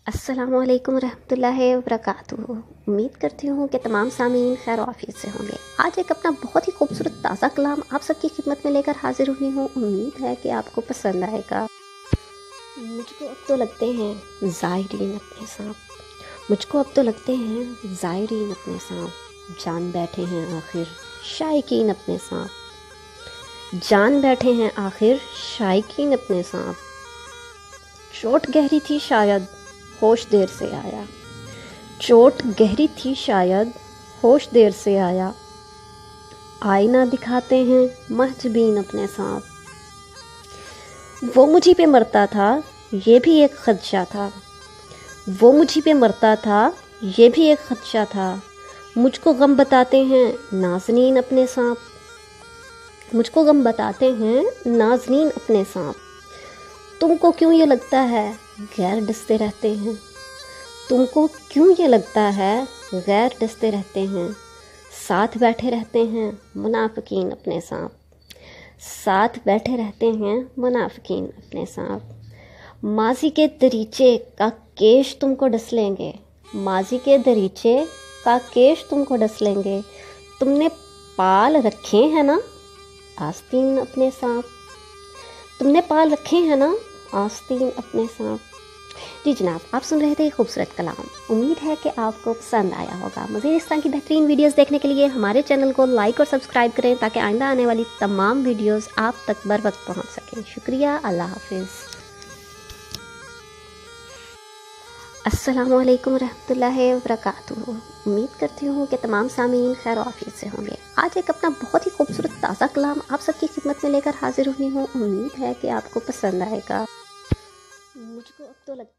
अस्सलामु अलैकुम रहमतुल्लाहि व बरकातुहू। उम्मीद करती हूँ कि तमाम सामीन खैर आफियत से होंगे। आज एक अपना बहुत ही खूबसूरत ताज़ा कलाम आप सबकी खिदमत में लेकर हाजिर हुई हूँ। उम्मीद है कि आपको पसंद आएगा। मुझको अब तो लगते हैं ज़ायरीन अपने सांप, मुझको अब तो लगते हैं ज़ायरीन अपने सांप। जान बैठे हैं आखिर शायकीन अपने सांप, जान बैठे हैं आखिर शायकीन अपने सांप। चोट गहरी थी शायद होश देर से आया, चोट गहरी थी शायद होश देर से आया। आईना दिखाते हैं महजबीन अपने सांप। वो मुझी पे मरता था ये भी एक खदशा था, वो मुझी पे मरता था ये भी एक खदशा था। मुझको गम बताते हैं नाज़नीन अपने सांप, मुझको गम बताते हैं नाज़नीन अपने सांप। तुमको क्यों ये लगता है गैर डसते रहते हैं, तुमको क्यों ये लगता है गैर डसते रहते हैं। साथ बैठे रहते हैं मुनाफिकीन अपने सांप, साथ बैठे रहते हैं मुनाफिकीन अपने सांप। माजी के दरीचे का केश तुमको डस लेंगे, माजी के दरीचे का केश तुमको डस लेंगे। तुमने पाल रखे हैं ना आस्तीन अपने सांप, तुमने पाल रखे हैं ना आस्तीन अपने सांप। जी जनाब, आप सुन रहे थे खूबसूरत कलाम। उम्मीद है कि आपको पसंद आया होगा। मज़ीद इस तरह की बेहतरीन वीडियोस देखने के लिए हमारे चैनल को लाइक और सब्सक्राइब करें ताकि आइंदा आने वाली तमाम वीडियोस आप तक बर वक्त पहुँच सकें। शुक्रिया, अल्लाह हाफिज़। अस्सलामु अलैकुम रहमतुल्लाहि व बरकातुहू। उम्मीद करती हूँ कि तमाम सामीन खैर आफियत से होंगे। आज एक अपना बहुत ही खूबसूरत ताज़ा कलाम आप सबकी खिदमत में लेकर हाजिर हुई हूँ। उम्मीद है कि आपको पसंद आएगा। मुझको अब तो लगता